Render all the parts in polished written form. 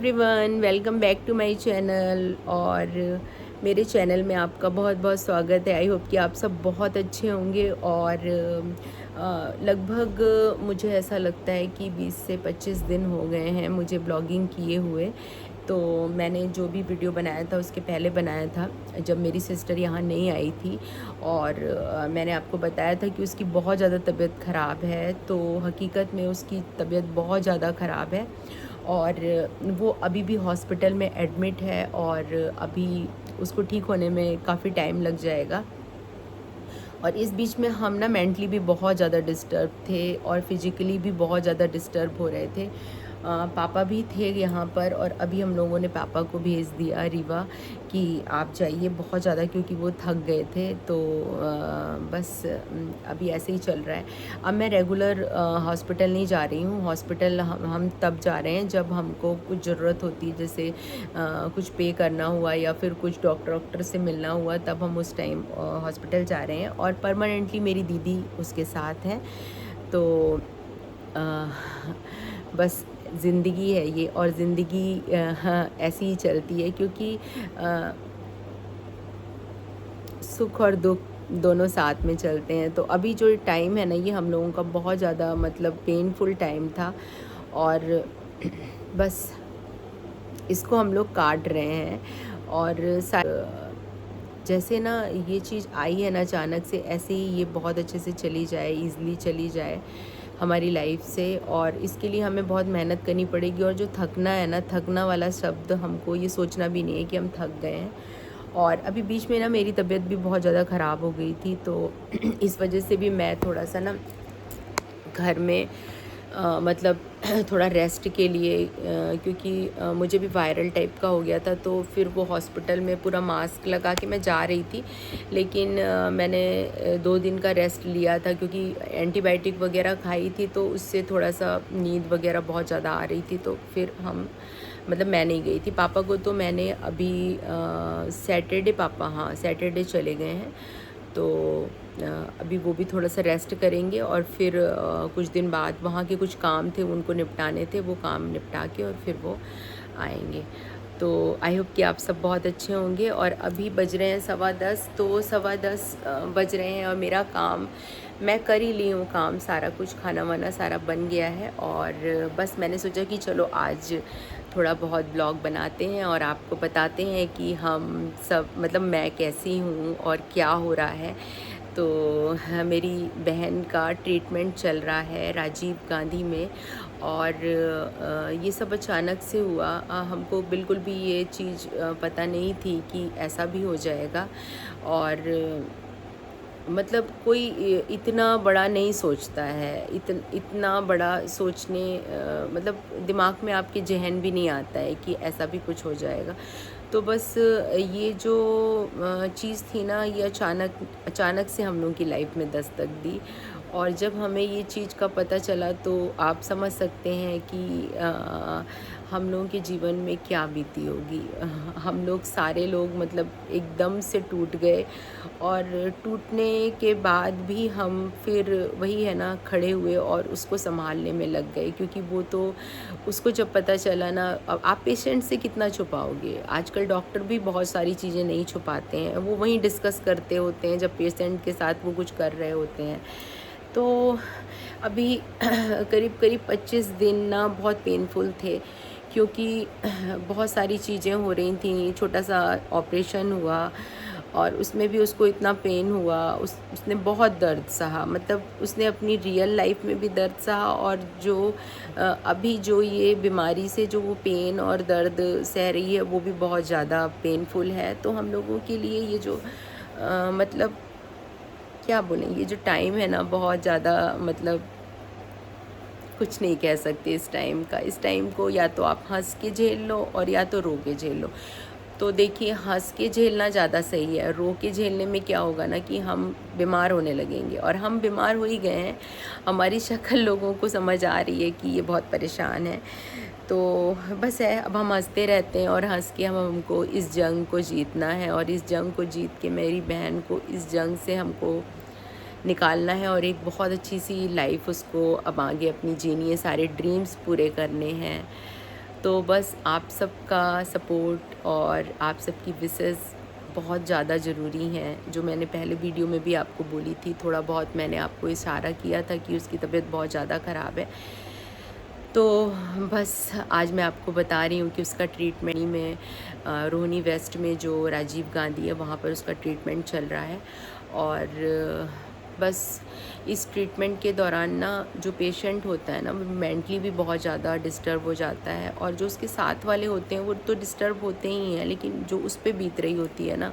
Everyone, welcome back to my channel. और मेरे channel में आपका बहुत बहुत स्वागत है। आई होप कि आप सब बहुत अच्छे होंगे। और लगभग मुझे ऐसा लगता है कि 20 से 25 दिन हो गए हैं मुझे ब्लॉगिंग किए हुए। तो मैंने जो भी वीडियो बनाया था उसके पहले बनाया था जब मेरी सिस्टर यहाँ नहीं आई थी। और मैंने आपको बताया था कि उसकी बहुत ज़्यादा तबीयत ख़राब है। तो हकीकत में उसकी तबीयत बहुत ज़्यादा ख़राब है और वो अभी भी हॉस्पिटल में एडमिट है और अभी उसको ठीक होने में काफ़ी टाइम लग जाएगा। और इस बीच में हम ना मेंटली भी बहुत ज़्यादा डिस्टर्ब थे और फिज़िकली भी बहुत ज़्यादा डिस्टर्ब हो रहे थे। पापा भी थे यहाँ पर और अभी हम लोगों ने पापा को भेज दिया रीवा कि आप जाइए बहुत ज़्यादा, क्योंकि वो थक गए थे। तो बस अभी ऐसे ही चल रहा है। अब मैं रेगुलर हॉस्पिटल नहीं जा रही हूँ। हॉस्पिटल हम तब जा रहे हैं जब हमको कुछ ज़रूरत होती है, जैसे कुछ पे करना हुआ या फिर कुछ डॉक्टर से मिलना हुआ, तब हम उस टाइम हॉस्पिटल जा रहे हैं। और परमानेंटली मेरी दीदी उसके साथ है। तो अ, बस ज़िंदगी है ये, और ज़िंदगी हाँ, ऐसी ही चलती है, क्योंकि सुख और दुख दोनों साथ में चलते हैं। तो अभी जो टाइम है ना, ये हम लोगों का बहुत ज़्यादा मतलब पेनफुल टाइम था। और बस इसको हम लोग काट रहे हैं। और जैसे ना ये चीज़ आई है ना अचानक से, ऐसे ही ये बहुत अच्छे से चली जाए, ईज़िली चली जाए हमारी लाइफ से। और इसके लिए हमें बहुत मेहनत करनी पड़ेगी। और जो थकना है ना, थकना वाला शब्द हमको ये सोचना भी नहीं है कि हम थक गए हैं। और अभी बीच में ना मेरी तबीयत भी बहुत ज़्यादा ख़राब हो गई थी, तो इस वजह से भी मैं थोड़ा सा ना घर में मतलब थोड़ा रेस्ट के लिए, क्योंकि मुझे भी वायरल टाइप का हो गया था। तो फिर वो हॉस्पिटल में पूरा मास्क लगा के मैं जा रही थी, लेकिन मैंने 2 दिन का रेस्ट लिया था, क्योंकि एंटीबायोटिक वगैरह खाई थी, तो उससे थोड़ा सा नींद वगैरह बहुत ज़्यादा आ रही थी। तो फिर हम मतलब मैं नहीं गई थी। पापा को तो मैंने अभी सैटरडे, पापा हाँ सैटरडे चले गए हैं। तो अभी वो भी थोड़ा सा रेस्ट करेंगे और फिर कुछ दिन बाद वहाँ के कुछ काम थे उनको निपटाने थे, वो काम निपटा के और फिर वो आएंगे। तो आई होप कि आप सब बहुत अच्छे होंगे। और अभी बज रहे हैं 10:15। तो 10:15 बज रहे हैं और मेरा काम मैं कर ही ली हूँ। काम सारा कुछ, खाना वाना सारा बन गया है। और बस मैंने सोचा कि चलो आज थोड़ा बहुत ब्लॉग बनाते हैं और आपको बताते हैं कि हम सब मतलब मैं कैसी हूँ और क्या हो रहा है। तो मेरी बहन का ट्रीटमेंट चल रहा है राजीव गांधी में। और ये सब अचानक से हुआ। हमको बिल्कुल भी ये चीज़ पता नहीं थी कि ऐसा भी हो जाएगा। और मतलब कोई इतना बड़ा नहीं सोचता है। इतना बड़ा सोचने मतलब दिमाग में आपके ज़हन भी नहीं आता है कि ऐसा भी कुछ हो जाएगा। तो बस ये जो चीज़ थी ना, ये अचानक अचानक से हम लोगों की लाइफ में दस्तक दी। और जब हमें ये चीज़ का पता चला तो आप समझ सकते हैं कि हम लोगों के जीवन में क्या बीती होगी। हम लोग सारे लोग मतलब एकदम से टूट गए। और टूटने के बाद भी हम फिर वही है ना, खड़े हुए और उसको संभालने में लग गए। क्योंकि वो तो उसको जब पता चला ना, अब आप पेशेंट से कितना छुपाओगे। आजकल डॉक्टर भी बहुत सारी चीज़ें नहीं छुपाते हैं, वो वहीं डिस्कस करते होते हैं जब पेशेंट के साथ वो कुछ कर रहे होते हैं। तो अभी करीब करीब 25 दिन ना बहुत पेनफुल थे, क्योंकि बहुत सारी चीज़ें हो रही थी। छोटा सा ऑपरेशन हुआ और उसमें भी उसको इतना पेन हुआ। उसने बहुत दर्द सहा, मतलब उसने अपनी रियल लाइफ में भी दर्द सहा। और जो अभी जो ये बीमारी से जो वो पेन और दर्द सह रही है, वो भी बहुत ज़्यादा पेनफुल है। तो हम लोगों के लिए ये जो मतलब क्या बोलें, ये जो टाइम है ना, बहुत ज़्यादा मतलब कुछ नहीं कह सकते इस टाइम का। इस टाइम को या तो आप हंस के झेल लो और या तो रो के झेल लो। तो देखिए, हंस के झेलना ज़्यादा सही है। रो के झेलने में क्या होगा ना कि हम बीमार होने लगेंगे, और हम बीमार हो ही गए हैं। हमारी शक्ल लोगों को समझ आ रही है कि ये बहुत परेशान है। तो बस है, अब हम हंसते रहते हैं और हंस के हमको इस जंग को जीतना है। और इस जंग को जीत के मेरी बहन को इस जंग से हमको निकालना है और एक बहुत अच्छी सी लाइफ उसको अब आगे अपनी जीनी है, सारे ड्रीम्स पूरे करने हैं। तो बस आप सबका सपोर्ट और आप सबकी विशेस बहुत ज़्यादा ज़रूरी हैं। जो मैंने पहले वीडियो में भी आपको बोली थी, थोड़ा बहुत मैंने आपको इशारा किया था कि उसकी तबीयत बहुत ज़्यादा ख़राब है। तो बस आज मैं आपको बता रही हूँ कि उसका ट्रीटमेंट में रोहिणी वेस्ट में जो राजीव गांधी है वहाँ पर उसका ट्रीटमेंट चल रहा है। और बस इस ट्रीटमेंट के दौरान ना जो पेशेंट होता है ना वो मेंटली भी बहुत ज़्यादा डिस्टर्ब हो जाता है, और जो उसके साथ वाले होते हैं वो तो डिस्टर्ब होते ही हैं, लेकिन जो उस पे बीत रही होती है ना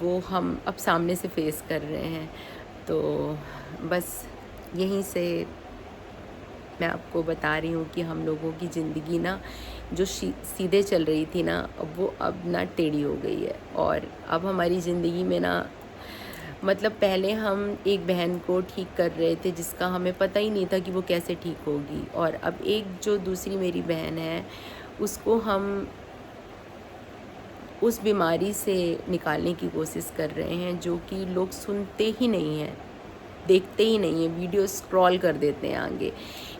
वो हम अब सामने से फेस कर रहे हैं। तो बस यहीं से मैं आपको बता रही हूँ कि हम लोगों की ज़िंदगी ना जो सीधे चल रही थी ना वो अब ना टेढ़ी हो गई है। और अब हमारी ज़िंदगी में ना मतलब पहले हम एक बहन को ठीक कर रहे थे जिसका हमें पता ही नहीं था कि वो कैसे ठीक होगी, और अब एक जो दूसरी मेरी बहन है उसको हम उस बीमारी से निकालने की कोशिश कर रहे हैं, जो कि लोग सुनते ही नहीं हैं, देखते ही नहीं हैं, वीडियो स्क्रॉल कर देते हैं आगे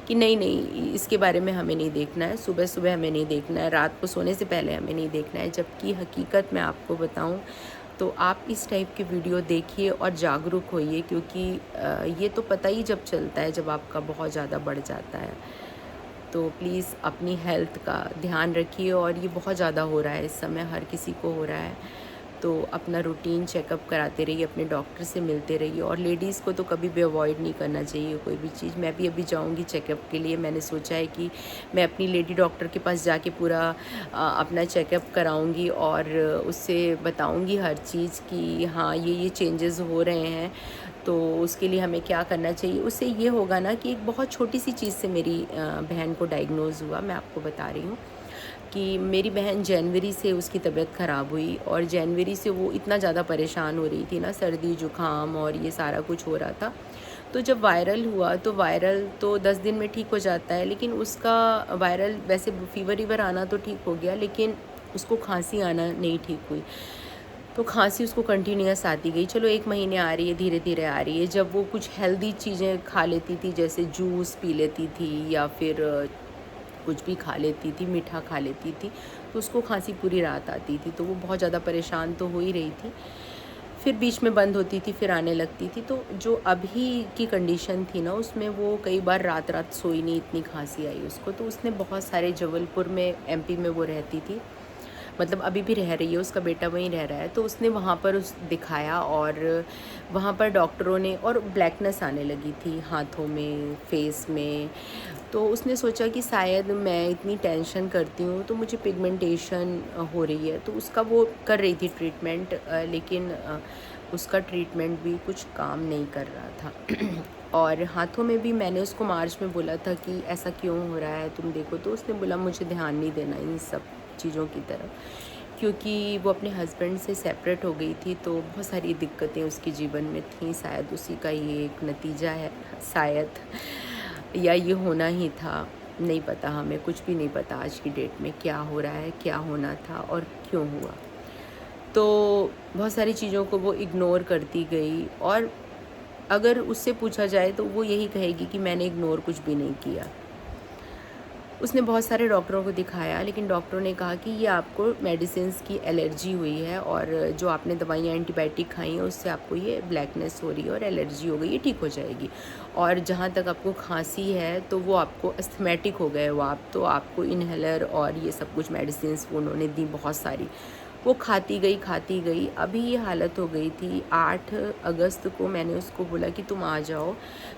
कि नहीं नहीं इसके बारे में हमें नहीं देखना है, सुबह सुबह हमें नहीं देखना है, रात को सोने से पहले हमें नहीं देखना है। जबकि हकीकत मैं आपको बताऊं तो आप इस टाइप के वीडियो देखिए और जागरूक होइए, क्योंकि ये तो पता ही जब चलता है जब आपका बहुत ज़्यादा बढ़ जाता है। तो प्लीज़ अपनी हेल्थ का ध्यान रखिए, और ये बहुत ज़्यादा हो रहा है इस समय, हर किसी को हो रहा है। तो अपना रूटीन चेकअप कराते रहिए, अपने डॉक्टर से मिलते रहिए, और लेडीज़ को तो कभी भी अवॉइड नहीं करना चाहिए कोई भी चीज़। मैं भी अभी जाऊंगी चेकअप के लिए, मैंने सोचा है कि मैं अपनी लेडी डॉक्टर के पास जाके पूरा अपना चेकअप कराऊंगी और उससे बताऊंगी हर चीज़ कि हाँ ये चेंजेस हो रहे हैं, तो उसके लिए हमें क्या करना चाहिए। उससे ये होगा ना कि एक बहुत छोटी सी चीज़ से मेरी बहन को डायग्नोज़ हुआ। मैं आपको बता रही हूँ कि मेरी बहन जनवरी से उसकी तबीयत ख़राब हुई, और जनवरी से वो इतना ज़्यादा परेशान हो रही थी ना, सर्दी जुकाम और ये सारा कुछ हो रहा था। तो जब वायरल हुआ तो वायरल तो 10 दिन में ठीक हो जाता है, लेकिन उसका वायरल वैसे फीवर वीवर आना तो ठीक हो गया, लेकिन उसको खांसी आना नहीं ठीक हुई। तो खांसी उसको कंटिन्यूअस आती गई। चलो 1 महीने आ रही है, धीरे धीरे आ रही है। जब वो कुछ हेल्दी चीज़ें खा लेती थी, जैसे जूस पी लेती थी या फिर कुछ भी खा लेती थी, मीठा खा लेती थी, तो उसको खांसी पूरी रात आती थी। तो वो बहुत ज़्यादा परेशान तो हो ही रही थी। फिर बीच में बंद होती थी, फिर आने लगती थी। तो जो अभी की कंडीशन थी ना उसमें वो कई बार रात रात सोई नहीं, इतनी खांसी आई उसको। तो उसने बहुत सारे, जबलपुर में एमपी में वो रहती थी, मतलब अभी भी रह रही है, उसका बेटा वहीं रह रहा है। तो उसने वहाँ पर उस दिखाया, और वहाँ पर डॉक्टरों ने, और ब्लैकनेस आने लगी थी हाथों में, फेस में। तो उसने सोचा कि शायद मैं इतनी टेंशन करती हूँ तो मुझे पिगमेंटेशन हो रही है। तो उसका वो कर रही थी ट्रीटमेंट, लेकिन उसका ट्रीटमेंट भी कुछ काम नहीं कर रहा था। और हाथों में भी मैंने उसको मार्च में बोला था कि ऐसा क्यों हो रहा है तुम देखो, तो उसने बोला मुझे ध्यान नहीं देना इन सब चीज़ों की तरफ, क्योंकि वो अपने हस्बैंड से सेपरेट हो गई थी। तो बहुत सारी दिक्कतें उसके जीवन में थी, शायद उसी का ये एक नतीजा है, शायद, या ये होना ही था, नहीं पता, हमें कुछ भी नहीं पता आज की डेट में क्या हो रहा है, क्या होना था और क्यों हुआ। तो बहुत सारी चीज़ों को वो इग्नोर करती गई, और अगर उससे पूछा जाए तो वो यही कहेगी कि मैंने इग्नोर कुछ भी नहीं किया। उसने बहुत सारे डॉक्टरों को दिखाया, लेकिन डॉक्टरों ने कहा कि ये आपको मेडिसिन्स की एलर्जी हुई है, और जो आपने दवाइयाँ एंटीबायोटिक खाई हैं उससे आपको ये ब्लैकनेस हो रही है और एलर्जी हो गई, ये ठीक हो जाएगी। और जहाँ तक आपको खांसी है तो वो आपको अस्थमैटिक हो गए हो आप, तो आपको इनहेलर और ये सब कुछ मेडिसिन्स उन्होंने दी बहुत सारी। वो खाती गई, अभी ये हालत हो गई थी। 8 अगस्त को मैंने उसको बोला कि तुम आ जाओ,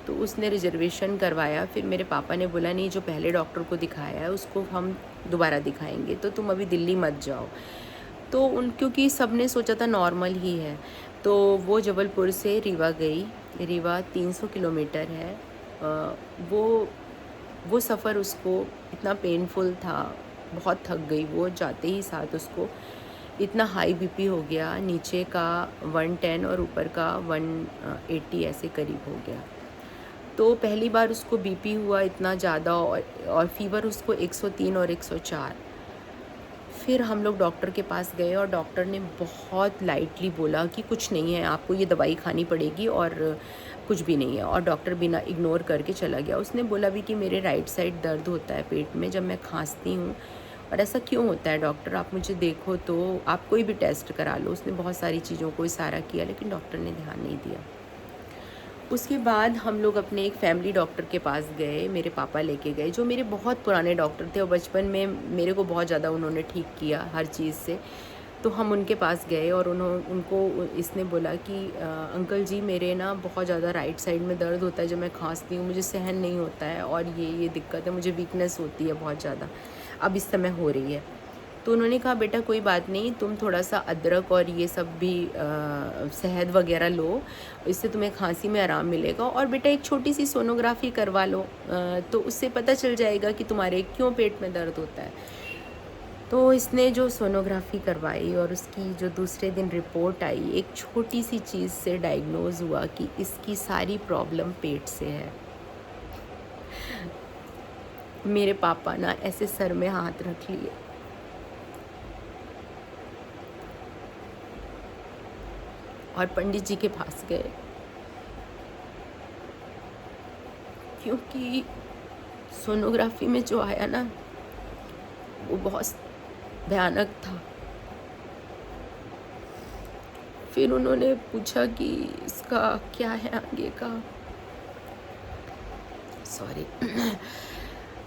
तो उसने रिजर्वेशन करवाया। फिर मेरे पापा ने बोला नहीं, जो पहले डॉक्टर को दिखाया है उसको हम दोबारा दिखाएंगे, तो तुम अभी दिल्ली मत जाओ। तो क्योंकि सब ने सोचा था नॉर्मल ही है, तो वो जबलपुर से रीवा गई। रीवा 300 किलोमीटर है। वो सफ़र उसको इतना पेनफुल था, बहुत थक गई वो जाते ही साथ। उसको इतना हाई बीपी हो गया, नीचे का 110 और ऊपर का 180 ऐसे करीब हो गया। तो पहली बार उसको बीपी हुआ इतना ज़्यादा, और फीवर उसको 103 और 104। फिर हम लोग डॉक्टर के पास गए, और डॉक्टर ने बहुत लाइटली बोला कि कुछ नहीं है, आपको ये दवाई खानी पड़ेगी और कुछ भी नहीं है। और डॉक्टर बिना इग्नोर करके चला गया। उसने बोला भी कि मेरे राइट साइड दर्द होता है पेट में जब मैं खांसती हूँ, और ऐसा क्यों होता है डॉक्टर, आप मुझे देखो तो, आप कोई भी टेस्ट करा लो। उसने बहुत सारी चीज़ों को इशारा किया, लेकिन डॉक्टर ने ध्यान नहीं दिया। उसके बाद हम लोग अपने एक फैमिली डॉक्टर के पास गए, मेरे पापा लेके गए, जो मेरे बहुत पुराने डॉक्टर थे और बचपन में मेरे को बहुत ज़्यादा उन्होंने ठीक किया हर चीज़ से। तो हम उनके पास गए और उनको इसने बोला कि अंकल जी, मेरे ना बहुत ज़्यादा राइट साइड में दर्द होता है जब मैं खांसती हूँ, मुझे सहन नहीं होता है, और ये दिक्कत है, मुझे वीकनेस होती है बहुत ज़्यादा, अब इस समय हो रही है। तो उन्होंने कहा, बेटा कोई बात नहीं, तुम थोड़ा सा अदरक और ये सब भी शहद वगैरह लो, इससे तुम्हें खांसी में आराम मिलेगा, और बेटा एक छोटी सी सोनोग्राफी करवा लो, तो उससे पता चल जाएगा कि तुम्हारे क्यों पेट में दर्द होता है। तो इसने जो सोनोग्राफी करवाई और उसकी जो दूसरे दिन रिपोर्ट आई, एक छोटी सी चीज़ से डायग्नोज़ हुआ कि इसकी सारी प्रॉब्लम पेट से है। मेरे पापा ना ऐसे सर में हाथ रख लिए और पंडित जी के पास गए, क्योंकि सोनोग्राफी में जो आया ना वो बहुत भयानक था। फिर उन्होंने पूछा कि इसका क्या है आगे का, सॉरी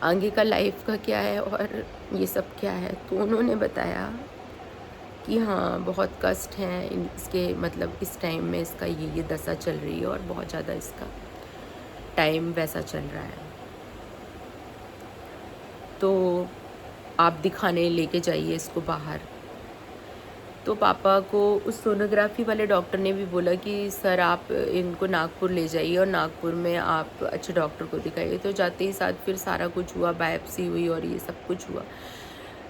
आगे का लाइफ का क्या है और ये सब क्या है। तो उन्होंने बताया कि हाँ, बहुत कष्ट हैं इसके, मतलब इस टाइम में इसका ये दशा चल रही है और बहुत ज़्यादा इसका टाइम वैसा चल रहा है, तो आप दिखाने लेके जाइए इसको बाहर। तो पापा को उस सोनोग्राफी वाले डॉक्टर ने भी बोला कि सर आप इनको नागपुर ले जाइए और नागपुर में आप अच्छे डॉक्टर को दिखाइए। तो जाते ही साथ फिर सारा कुछ हुआ, बायोप्सी हुई और ये सब कुछ हुआ।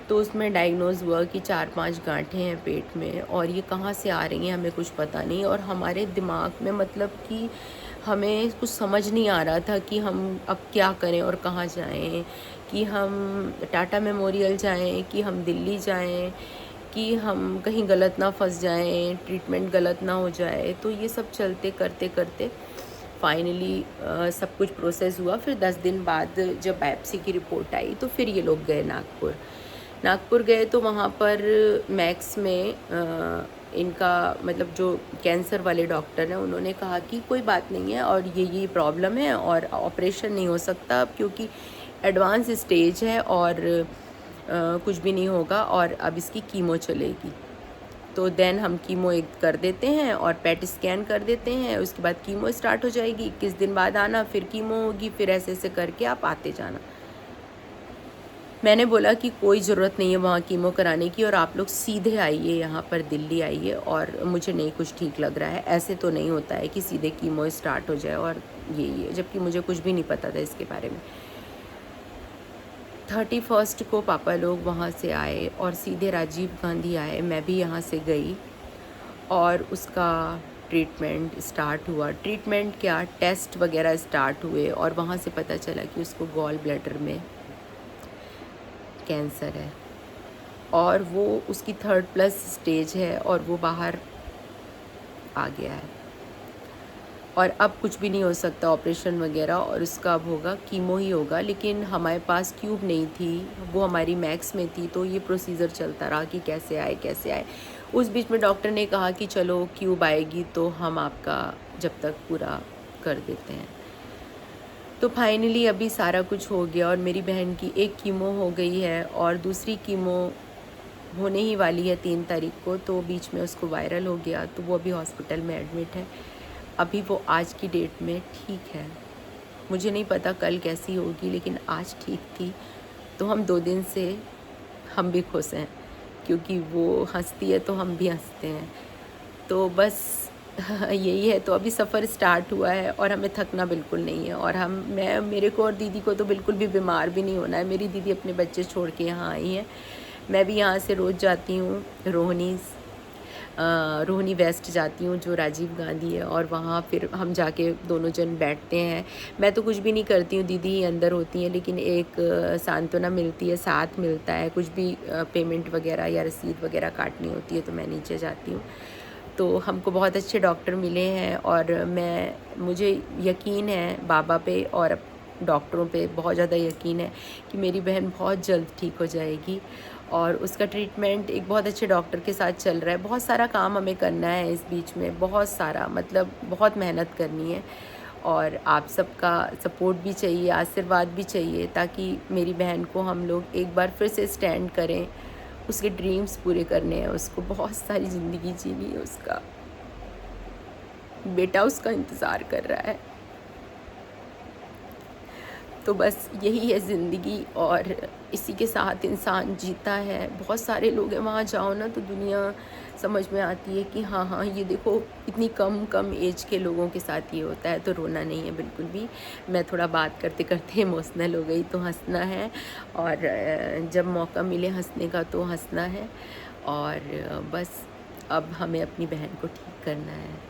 तो उसमें डायग्नोज़ हुआ कि 4-5 गांठें हैं पेट में, और ये कहाँ से आ रही हैं हमें कुछ पता नहीं। और हमारे दिमाग में मतलब कि हमें कुछ समझ नहीं आ रहा था कि हम अब क्या करें और कहाँ जाएं, कि हम टाटा मेमोरियल जाएं, कि हम दिल्ली जाएं, कि हम कहीं गलत ना फंस जाएं, ट्रीटमेंट गलत ना हो जाए। तो ये सब चलते करते करते फाइनली सब कुछ प्रोसेस हुआ। फिर 10 दिन बाद जब बायोप्सी की रिपोर्ट आई तो फिर ये लोग गए नागपुर गए। तो वहाँ पर मैक्स में इनका मतलब जो कैंसर वाले डॉक्टर हैं, उन्होंने कहा कि कोई बात नहीं है और ये प्रॉब्लम है और ऑपरेशन नहीं हो सकता अब, क्योंकि एडवांस स्टेज है और कुछ भी नहीं होगा, और अब इसकी कीमो चलेगी। तो देन हम कीमो एक कर देते हैं और पेट स्कैन कर देते हैं, उसके बाद कीमो स्टार्ट हो जाएगी। 21 दिन बाद आना, फिर कीमो होगी, फिर ऐसे ऐसे करके आप आते जाना। मैंने बोला कि कोई ज़रूरत नहीं है वहाँ कीमो कराने की, और आप लोग सीधे आइए यहाँ पर दिल्ली आइए, और मुझे नहीं कुछ ठीक लग रहा है। ऐसे तो नहीं होता है कि सीधे कीमो स्टार्ट हो जाए और ये जबकि मुझे कुछ भी नहीं पता था इसके बारे में। 31 को पापा लोग वहाँ से आए और सीधे राजीव गांधी आए, मैं भी यहाँ से गई और उसका ट्रीटमेंट स्टार्ट हुआ। ट्रीटमेंट क्या, टेस्ट वगैरह स्टार्ट हुए और वहाँ से पता चला कि उसको गॉल ब्लैडर में कैंसर है, और वो उसकी 3rd+ स्टेज है और वो बाहर आ गया है, और अब कुछ भी नहीं हो सकता ऑपरेशन वगैरह, और उसका अब होगा कीमो ही होगा। लेकिन हमारे पास ट्यूब नहीं थी, वो हमारी मैक्स में थी, तो ये प्रोसीजर चलता रहा कि कैसे आए। उस बीच में डॉक्टर ने कहा कि चलो ट्यूब आएगी तो हम आपका जब तक पूरा कर देते हैं। तो फाइनली अभी सारा कुछ हो गया और मेरी बहन की एक कीमो हो गई है और दूसरी कीमो होने ही वाली है 3 तारीख को। तो बीच में उसको वायरल हो गया, तो वो अभी हॉस्पिटल में एडमिट है। अभी वो आज की डेट में ठीक है, मुझे नहीं पता कल कैसी होगी, लेकिन आज ठीक थी। तो हम 2 दिन से हम भी खुश हैं, क्योंकि वो हंसती है तो हम भी हंसते हैं। तो बस यही है। तो अभी सफ़र स्टार्ट हुआ है और हमें थकना बिल्कुल नहीं है, और मेरे को और दीदी को तो बिल्कुल भी बीमार भी नहीं होना है। मेरी दीदी अपने बच्चे छोड़ के यहाँ आई है, मैं भी यहाँ से रोज़ जाती हूँ रोहिणी वेस्ट जाती हूँ, जो राजीव गांधी है, और वहाँ फिर हम जाके दोनों जन बैठते हैं। मैं तो कुछ भी नहीं करती हूँ, दीदी ही अंदर होती हैं, लेकिन एक सांत्वना मिलती है, साथ मिलता है। कुछ भी पेमेंट वगैरह या रसीद वगैरह काटनी होती है तो मैं नीचे जाती हूँ। तो हमको बहुत अच्छे डॉक्टर मिले हैं और मुझे यकीन है बाबा पे और डॉक्टरों पे बहुत ज़्यादा यकीन है कि मेरी बहन बहुत जल्द ठीक हो जाएगी। और उसका ट्रीटमेंट एक बहुत अच्छे डॉक्टर के साथ चल रहा है। बहुत सारा काम हमें करना है इस बीच में, बहुत सारा, मतलब बहुत मेहनत करनी है और आप सबका सपोर्ट भी चाहिए, आशीर्वाद भी चाहिए, ताकि मेरी बहन को हम लोग एक बार फिर से स्टैंड करें। उसके ड्रीम्स पूरे करने हैं, उसको बहुत सारी ज़िंदगी जीनी है, उसका बेटा उसका इंतज़ार कर रहा है। तो बस यही है ज़िंदगी और इसी के साथ इंसान जीता है। बहुत सारे लोग हैं, वहाँ जाओ ना तो दुनिया समझ में आती है कि हाँ हाँ, ये देखो इतनी कम कम एज के लोगों के साथ ये होता है। तो रोना नहीं है बिल्कुल भी। मैं थोड़ा बात करते करते इमोशनल हो गई, तो हंसना है और जब मौका मिले हंसने का तो हंसना है। और बस अब हमें अपनी बहन को ठीक करना है।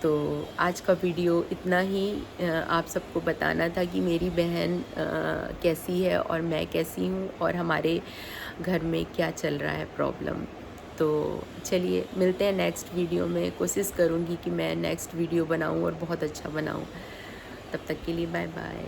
तो आज का वीडियो इतना ही, आप सबको बताना था कि मेरी बहन कैसी है और मैं कैसी हूँ और हमारे घर में क्या चल रहा है प्रॉब्लम। तो चलिए मिलते हैं नेक्स्ट वीडियो में। कोशिश करूँगी कि मैं नेक्स्ट वीडियो बनाऊँ और बहुत अच्छा बनाऊँ। तब तक के लिए बाय बाय।